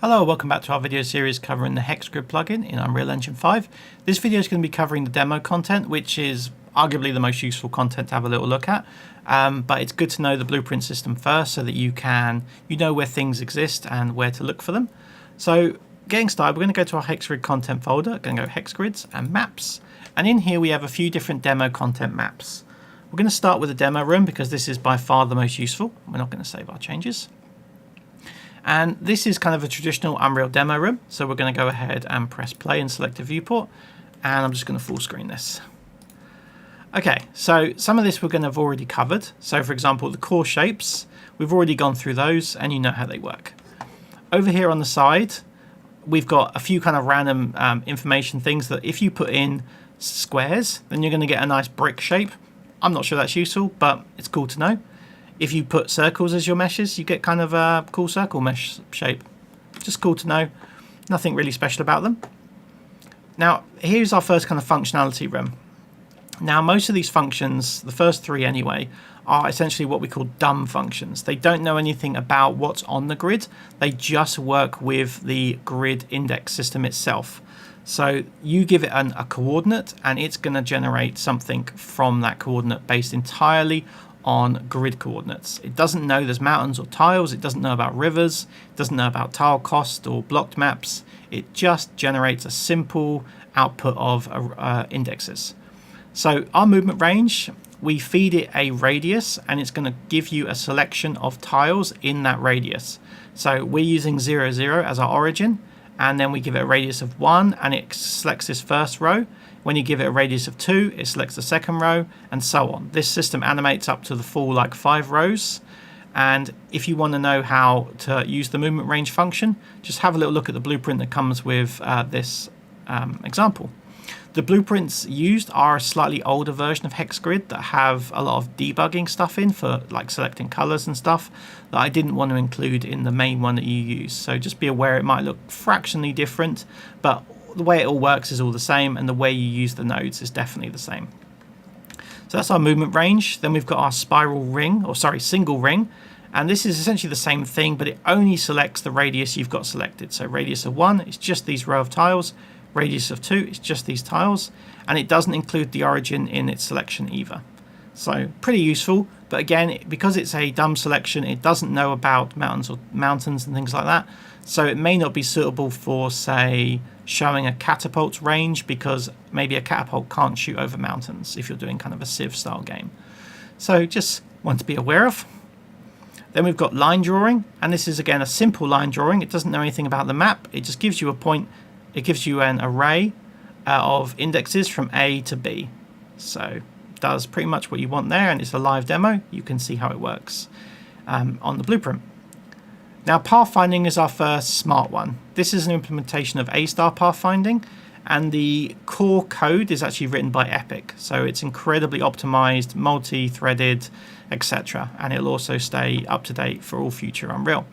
Hello, welcome back to our video series covering the Hex Grid plugin in Unreal Engine 5. This video is going to be covering the demo content, which is arguably the most useful content to have a little look at. But it's good to know the blueprint system first so that you know where things exist and where to look for them. So getting started, we're going to go to our Hex Grid content folder, going to go Hex Grids and Maps. And in here we have a few different demo content maps. We're going to start with the demo room because this is by far the most useful. We're not going to save our changes. And this is kind of a traditional Unreal demo room. So we're going to go ahead and press play and select a viewport. And I'm just going to full screen this. Okay, so some of this we're going to have already covered. So for example, the core shapes, we've already gone through those and you know how they work. Over here on the side, we've got a few kind of random information things that if you put in squares, then you're going to get a nice brick shape. I'm not sure that's useful, but it's cool to know. If you put circles as your meshes, you get kind of a cool circle mesh shape. Just cool to know. Nothing really special about them. Now, here's our first kind of functionality room. Now, most of these functions, the first three anyway, are essentially what we call dumb functions. They don't know anything about what's on the grid. They just work with the grid index system itself. So you give it a coordinate and it's going to generate something from that coordinate based entirely on grid coordinates. It doesn't know there's mountains or tiles, it doesn't know about rivers, it doesn't know about tile cost or blocked maps. It just generates a simple output of indexes. So our movement range, we feed it a radius and it's going to give you a selection of tiles in that radius. So we're using 0, 0 as our origin, and then we give it a radius of 1 and it selects this first row. When you give it a radius of 2, it selects the second row, and so on. This system animates up to the full 5 rows. And if you want to know how to use the movement range function, just have a little look at the blueprint that comes with this example. The blueprints used are a slightly older version of Hex Grid that have a lot of debugging stuff in for selecting colors and stuff that I didn't want to include in the main one that you use. So just be aware it might look fractionally different, but the way it all works is all the same, and the way you use the nodes is definitely the same. So that's our movement range. Then we've got our single ring, and this is essentially the same thing, but it only selects the radius you've got selected. So radius of 1 is just these row of tiles, radius of 2 is just these tiles, and it doesn't include the origin in its selection either. So pretty useful, but again, because it's a dumb selection, it doesn't know about mountains and things like that. So it may not be suitable for, say, showing a catapult range, because maybe a catapult can't shoot over mountains if you're doing kind of a Civ style game. So just want to be aware of. Then we've got line drawing, and this is again a simple line drawing. It doesn't know anything about the map. It just gives you a point. It gives you an array of indexes from A to B. So it does pretty much what you want there, and it's a live demo. You can see how it works on the blueprint. Now, pathfinding is our first smart one. This is an implementation of A-star pathfinding, and the core code is actually written by Epic. So it's incredibly optimized, multi-threaded, etc. And it'll also stay up to date for all future Unreal.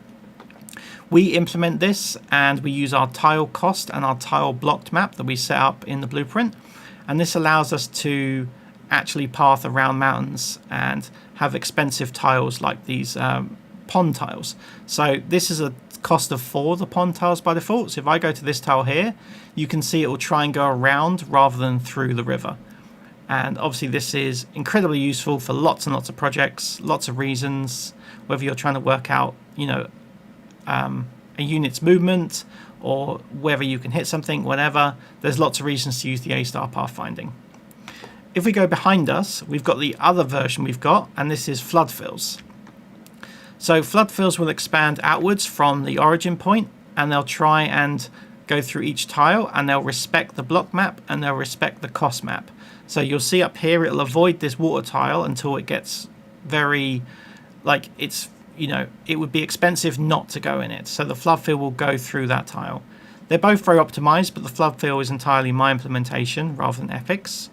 We implement this and we use our tile cost and our tile blocked map that we set up in the blueprint. And this allows us to actually path around mountains and have expensive tiles like these pond tiles. So this is a cost of 4, the pond tiles by default. So if I go to this tile here, you can see it will try and go around rather than through the river. And obviously this is incredibly useful for lots and lots of projects, lots of reasons, whether you're trying to work out, a unit's movement or whether you can hit something, whatever. There's lots of reasons to use the A-star pathfinding. If we go behind us, we've got the other version we've got, and this is flood fills. So flood fills will expand outwards from the origin point, and they'll try and go through each tile, and they'll respect the block map and they'll respect the cost map. So you'll see up here it'll avoid this water tile until it gets very, it would be expensive not to go in it. So the flood fill will go through that tile. They're both very optimized, but the flood fill is entirely my implementation rather than Epic's.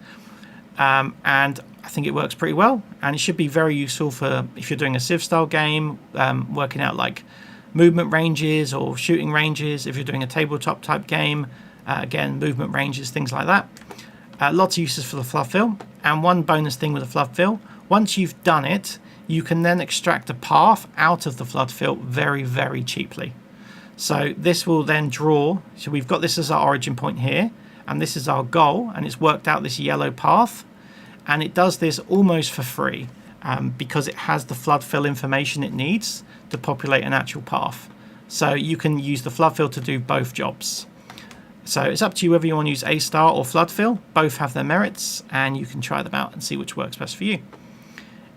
And I think it works pretty well, and it should be very useful for if you're doing a Civ style game, working out movement ranges or shooting ranges. If you're doing a tabletop type game, again, movement ranges, things like that. Lots of uses for the flood fill. And one bonus thing with the flood fill, once you've done it, you can then extract a path out of the flood fill very, very cheaply. So this will then draw, so we've got this as our origin point here, and this is our goal, and it's worked out this yellow path, and it does this almost for free because it has the flood fill information it needs to populate an actual path. So you can use the flood fill to do both jobs. So it's up to you whether you want to use A-star or flood fill. Both have their merits, and you can try them out and see which works best for you.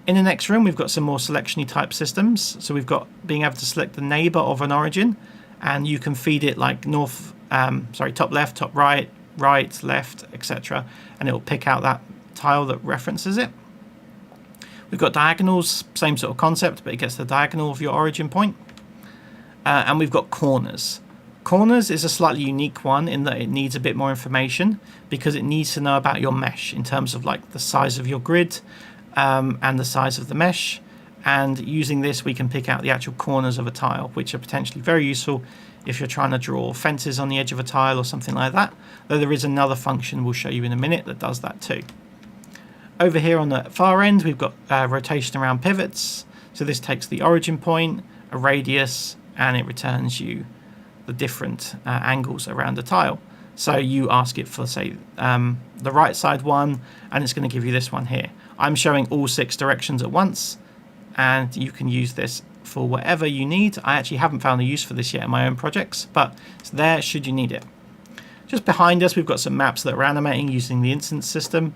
In the next room, we've got some more selection-y type systems. So we've got being able to select the neighbor of an origin, and you can feed it like top left, top right, right, left, etc. And it will pick out that tile that references it. We've got diagonals, same sort of concept, but it gets the diagonal of your origin point. And we've got corners. Corners is a slightly unique one in that it needs a bit more information because it needs to know about your mesh in terms of like the size of your grid and the size of the mesh. And using this, we can pick out the actual corners of a tile, which are potentially very useful if you're trying to draw fences on the edge of a tile or something like that. Though there is another function we'll show you in a minute that does that too. Over here on the far end, we've got rotation around pivots. So this takes the origin point, a radius, and it returns you the different angles around the tile. So you ask it for, say, the right side one, and it's going to give you this one here. I'm showing all 6 directions at once, and you can use this for whatever you need. I actually haven't found a use for this yet in my own projects, but it's there should you need it. Just behind us, we've got some maps that are animating using the instance system.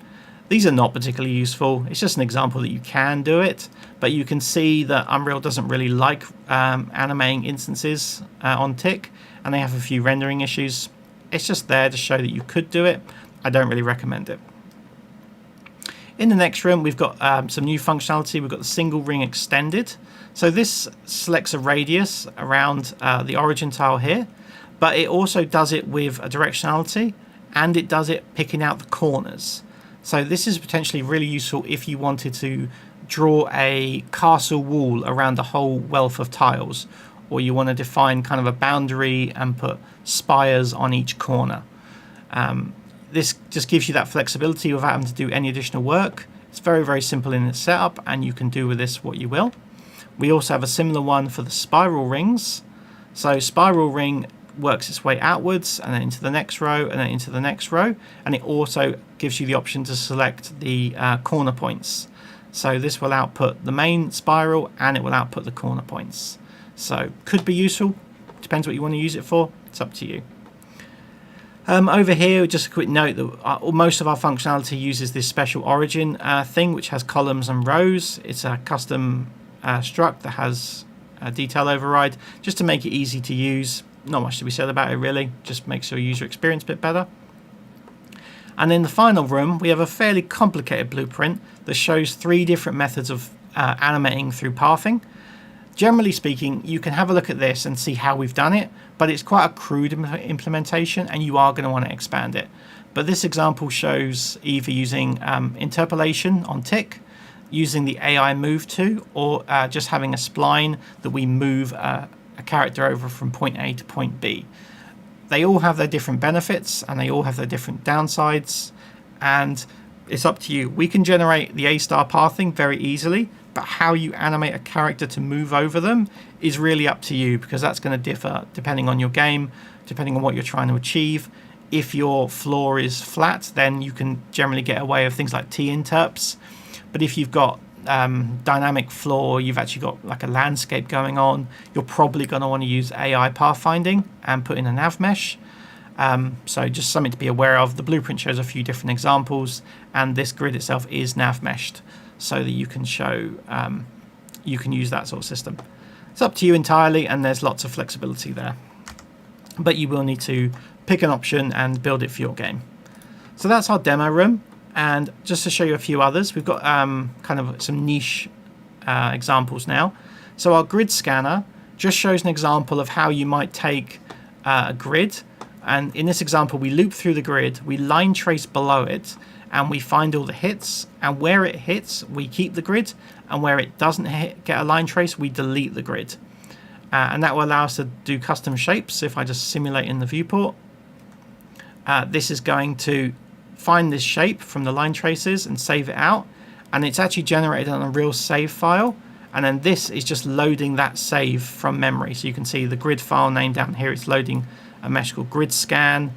These are not particularly useful. It's just an example that you can do it, but you can see that Unreal doesn't really like animating instances on tick, and they have a few rendering issues. It's just there to show that you could do it. I don't really recommend it. In the next room, we've got some new functionality. We've got the single ring extended. So this selects a radius around the origin tile here, but it also does it with a directionality, and it does it picking out the corners. So this is potentially really useful if you wanted to draw a castle wall around a whole wealth of tiles, or you want to define kind of a boundary and put spires on each corner. This just gives you that flexibility without having to do any additional work. It's very, very simple in its setup, and you can do with this what you will. We also have a similar one for the spiral rings. So spiral ring works its way outwards and then into the next row and then into the next row, and it also gives you the option to select the corner points. So this will output the main spiral and it will output the corner points. So could be useful, depends what you want to use it for, it's up to you. Over here, just a quick note that most of our functionality uses this special origin thing, which has columns and rows. It's a custom struct that has a detail override, just to make it easy to use. Not much to be said about it really, just makes your user experience a bit better. And in the final room, we have a fairly complicated blueprint that shows 3 different methods of animating through pathing. Generally speaking, you can have a look at this and see how we've done it, but it's quite a crude implementation and you are going to want to expand it. But this example shows either using interpolation on tick, using the AI move to, or just having a spline that we move a character over from point A to point B. They all have their different benefits and they all have their different downsides, and it's up to you. We can generate the A-star pathing very easily, but how you animate a character to move over them is really up to you, because that's going to differ depending on your game, depending on what you're trying to achieve. If your floor is flat, then you can generally get away with things like T-interps. But if you've got dynamic floor, you've actually got like a landscape going on, you're probably going to want to use AI pathfinding and put in a nav mesh. So just something to be aware of. The blueprint shows a few different examples, and this grid itself is nav meshed, so that you can show, you can use that sort of system. It's up to you entirely, and there's lots of flexibility there. But you will need to pick an option and build it for your game. So that's our demo room. And just to show you a few others, we've got kind of some niche examples now. So our grid scanner just shows an example of how you might take a grid. And in this example, we loop through the grid, we line trace below it, and we find all the hits. And where it hits, we keep the grid. And where it doesn't get a line trace, we delete the grid. And that will allow us to do custom shapes. If I just simulate in the viewport, this is going to find this shape from the line traces and save it out, and it's actually generated on a real save file, And then this is just loading that save from memory. So you can see the grid file name down here. It's loading a mesh called grid scan.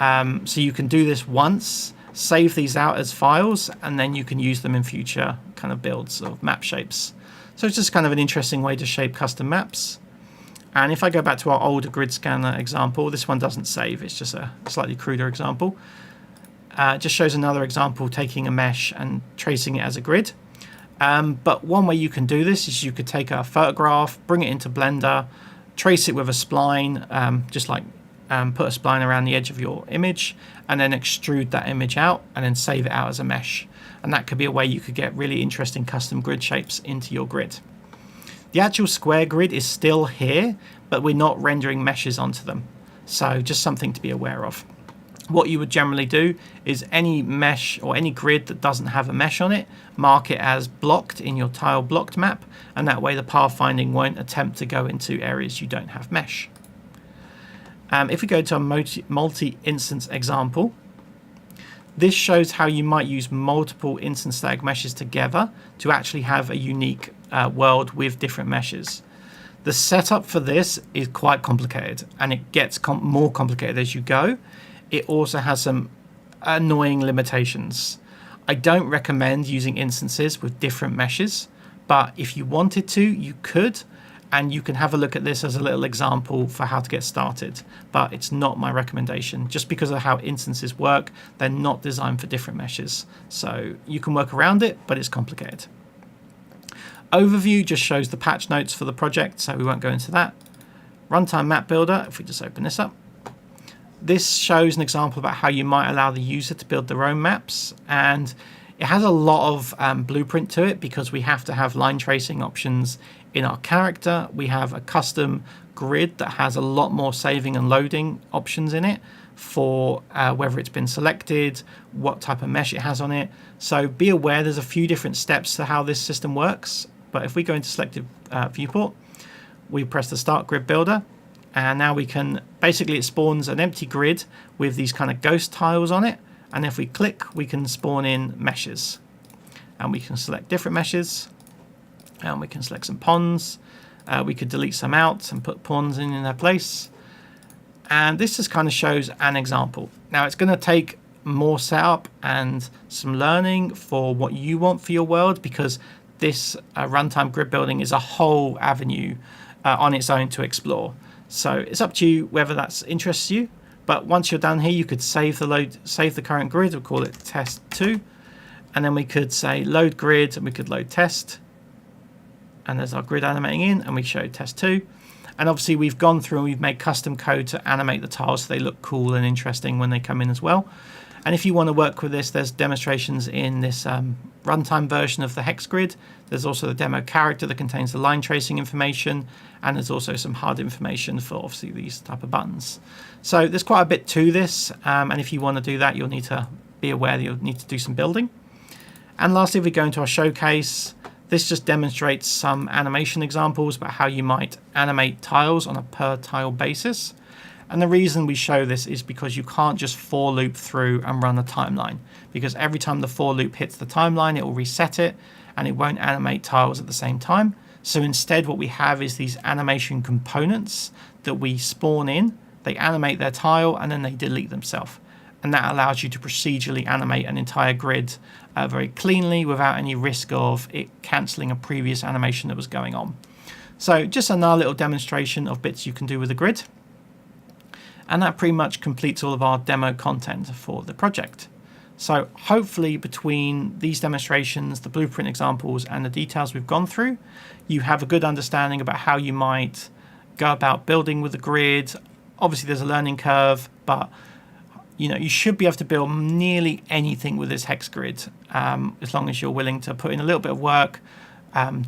So you can do this once, save these out as files, and then you can use them in future kind of builds of map shapes. So it's just kind of an interesting way to shape custom maps. And if I go back to our older grid scanner example, this one doesn't save. It's just a slightly cruder example. It just shows another example taking a mesh and tracing it as a grid. But one way you can do this is you could take a photograph, bring it into Blender, trace it with a spline, just like put a spline around the edge of your image, and then extrude that image out and then save it out as a mesh. And that could be a way you could get really interesting custom grid shapes into your grid. The actual square grid is still here, but we're not rendering meshes onto them. So just something to be aware of. What you would generally do is any mesh or any grid that doesn't have a mesh on it, mark it as blocked in your tile blocked map, and that way the pathfinding won't attempt to go into areas you don't have mesh. If we go to a multi-instance example, this shows how you might use multiple instance static meshes together to actually have a unique world with different meshes. The setup for this is quite complicated, and it gets more complicated as you go. It also has some annoying limitations. I don't recommend using instances with different meshes, but if you wanted to, you could, and you can have a look at this as a little example for how to get started, but it's not my recommendation. Just because of how instances work, they're not designed for different meshes. So you can work around it, but it's complicated. Overview just shows the patch notes for the project, so we won't go into that. Runtime Map Builder, if we just open this up. This shows an example about how you might allow the user to build their own maps, and it has a lot of blueprint to it because we have to have line tracing options in our character. We have a custom grid that has a lot more saving and loading options in it for whether it's been selected, what type of mesh it has on it. So be aware there's a few different steps to how this system works. But if we go into selected viewport, we press the Start Grid Builder, and now we can, basically it spawns an empty grid with these kind of ghost tiles on it. And if we click, we can spawn in meshes. And we can select different meshes. And we can select some ponds. We could delete some out and put ponds in their place. And this just kind of shows an example. Now it's going to take more setup and some learning for what you want for your world, because this runtime grid building is a whole avenue on its own to explore. So it's up to you whether that interests you. But once you're done here, you could save the current grid. We'll call it test 2. And then we could say load grid, and we could load test. And there's our grid animating in, and we show test 2. And obviously we've gone through and we've made custom code to animate the tiles so they look cool and interesting when they come in as well. And if you want to work with this, there's demonstrations in this runtime version of the Hex Grid. There's also the demo character that contains the line tracing information, and there's also some hard information for obviously these type of buttons. So there's quite a bit to this, and if you want to do that, you'll need to be aware that you'll need to do some building. And lastly, if we go into our showcase, this just demonstrates some animation examples about how you might animate tiles on a per tile basis. And the reason we show this is because you can't just for loop through and run a timeline, because every time the for loop hits the timeline, it will reset it and it won't animate tiles at the same time. So instead what we have is these animation components that we spawn in, they animate their tile and then they delete themselves. And that allows you to procedurally animate an entire grid very cleanly without any risk of it cancelling a previous animation that was going on. So just another little demonstration of bits you can do with a grid. And that pretty much completes all of our demo content for the project. So hopefully between these demonstrations, the blueprint examples, and the details we've gone through, you have a good understanding about how you might go about building with the grid. Obviously there's a learning curve, but you should be able to build nearly anything with this Hex Grid, as long as you're willing to put in a little bit of work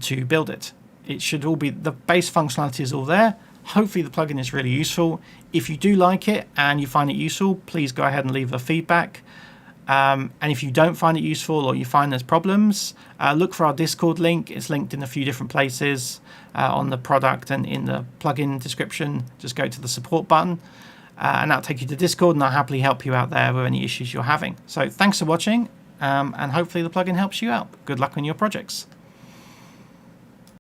to build it. It should all be, the base functionality is all there. Hopefully the plugin is really useful. If you do like it and you find it useful, please go ahead and leave a feedback. And if you don't find it useful or you find there's problems, look for our Discord link. It's linked in a few different places on the product and in the plugin description. Just go to the support button and that'll take you to Discord, and I'll happily help you out there with any issues you're having. So thanks for watching, and hopefully the plugin helps you out. Good luck on your projects.